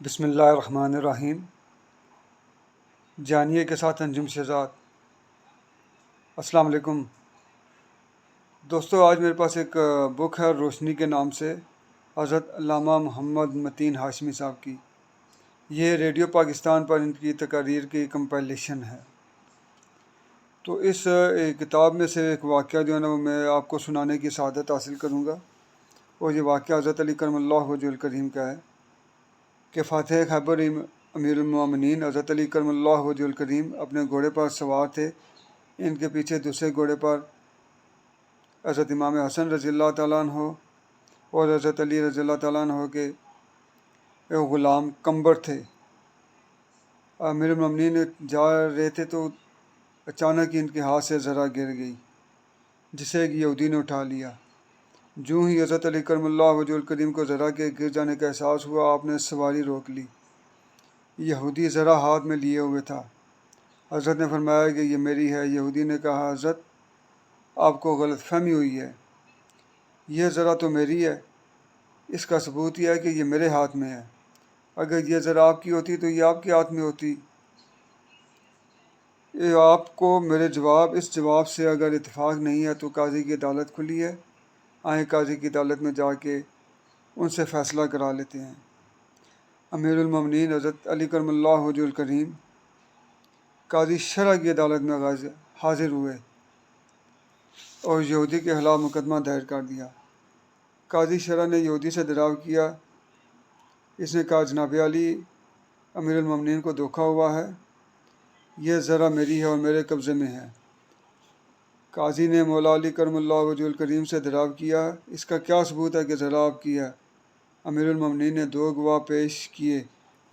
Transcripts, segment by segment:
بسم اللہ الرحمن الرحیم۔ جانیے کے ساتھ انجم شہزاد۔ السلام علیکم دوستو، آج میرے پاس ایک بک ہے روشنی کے نام سے، حضرت علامہ محمد متین ہاشمی صاحب کی۔ یہ ریڈیو پاکستان پر ان کی تقاریر کی کمپائلیشن ہے۔ تو اس کتاب میں سے ایک واقعہ جو ہے نا وہ میں آپ کو سنانے کی سعادت حاصل کروں گا، اور یہ واقعہ حضرت علی کرم اللہ وجہ الکریم کا ہے کہ فاتح خیبر امیر المومنین حضرت علی کرم اللہ وجہ الکریم اپنے گھوڑے پر سوار تھے۔ ان کے پیچھے دوسرے گھوڑے پر حضرت امام حسن رضی اللہ تعالیٰ عنہ اور حضرت علی رضی اللہ تعالیٰ عنہ کے غلام کمبر تھے۔ امیر المومنین جا رہے تھے تو اچانک ہی ان کے ہاتھ سے ذرا گر گئی، جسے ایک یہودی نے اٹھا لیا۔ جو ہی حضرت علی کرم اللہ وجہ الکریم کو ذرا کے گر جانے کا احساس ہوا، آپ نے سواری روک لی۔ یہودی ذرا ہاتھ میں لیے ہوئے تھا۔ حضرت نے فرمایا کہ یہ میری ہے۔ یہودی نے کہا، حضرت آپ کو غلط فہمی ہوئی ہے، یہ ذرا تو میری ہے، اس کا ثبوت یہ ہے کہ یہ میرے ہاتھ میں ہے۔ اگر یہ ذرا آپ کی ہوتی تو یہ آپ کے ہاتھ میں ہوتی۔ آپ کو میرے اس جواب سے اگر اتفاق نہیں ہے تو قاضی کی عدالت کھلی ہے، آئیں قاضی کی عدالت میں جا کے ان سے فیصلہ کرا لیتے ہیں۔ امیر المومنین حضرت علی کرم اللہ وجہ الکریم قاضی شرع کی عدالت میں حاضر ہوئے اور یہودی کے خلاف مقدمہ دائر کر دیا۔ قاضی شرع نے یہودی سے دریافت کیا۔ اس نے کہا، جناب علی، امیر المومنین کو دھوکہ ہوا ہے، یہ ذرا میری ہے اور میرے قبضے میں ہے۔ قاضی نے مولا علی کرم اللہ وجہ الکریم سے دریافت کیا، اس کا کیا ثبوت ہے کہ ذرا آپ کی ہے؟ امیر المومنین نے دو گواہ پیش کیے،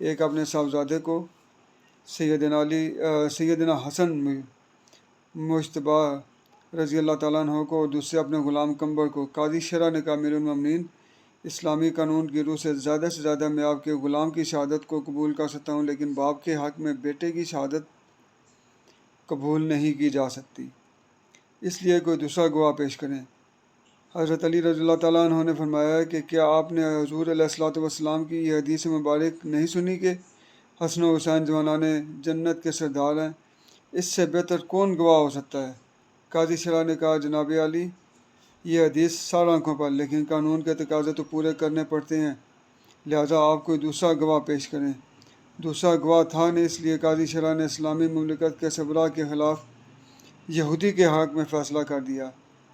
ایک اپنے صاحبزادے کو سیدنا حسن مجتبیٰ رضی اللہ تعالیٰ عنہ کو، اور دوسرے اپنے غلام کمبر کو۔ قاضی شرع نے کہا، امیر المومنین، اسلامی قانون کی روح سے زیادہ میں آپ کے غلام کی شہادت کو قبول کر سکتا ہوں، لیکن باپ کے حق میں بیٹے کی شہادت قبول نہیں کی جا سکتی، اس لیے کوئی دوسرا گواہ پیش کریں۔ حضرت علی رضی اللہ تعالیٰ عنہ نے فرمایا کہ کیا آپ نے حضور علیہ الصلوۃ والسلام کی یہ حدیث مبارک نہیں سنی کہ حسن و حسین جوانان جنت کے سردار ہیں؟ اس سے بہتر کون گواہ ہو سکتا ہے؟ قاضی شرع نے کہا، جناب علی، یہ حدیث سر آنکھوں پر، لیکن قانون کے تقاضے تو پورے کرنے پڑتے ہیں، لہٰذا آپ کوئی دوسرا گواہ پیش کریں۔ دوسرا گواہ تھا نہیں، اس لیے قاضی شرع نے اسلامی مملکت کے سربراہ کے خلاف یہودی کے حق میں فیصلہ کر دیا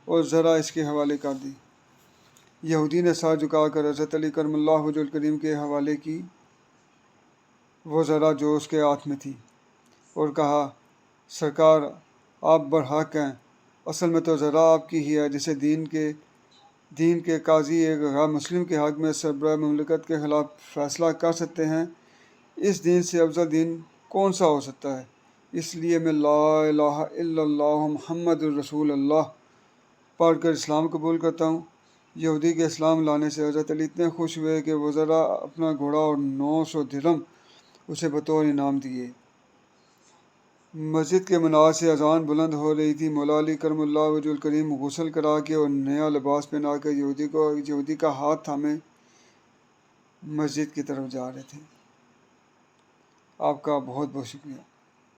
اور ذرا اس کے حوالے کر دی۔ یہودی نے سر جھکا کر حضرت علی کرم اللہ وجہ الکریم کے حوالے کی وہ ذرا جو اس کے ہاتھ میں تھی، اور کہا، سرکار، آپ برحق ہیں، اصل میں تو ذرا آپ کی ہی ہے۔ جسے دین کے قاضی ایک غیر مسلم کے حق میں سربراہ مملکت کے خلاف فیصلہ کر سکتے ہیں، اس دین سے افضل دین کون سا ہو سکتا ہے؟ اس لیے میں لا الہ الا اللہ محمد الرسول اللہ پڑھ کر اسلام قبول کرتا ہوں۔ یہودی کے اسلام لانے سے حضرت علی اتنے خوش ہوئے کہ وہ ذرا اپنا گھوڑا اور 900 درہم اسے بطور انعام دیے۔ مسجد کے مینار سے اذان بلند ہو رہی تھی۔ مولا علی کرم اللہ وجہ الکریم غسل کرا کے اور نیا لباس پہنا کر یہودی کا ہاتھ تھامے مسجد کی طرف جا رہے تھے۔ آپ کا بہت بہت شکریہ۔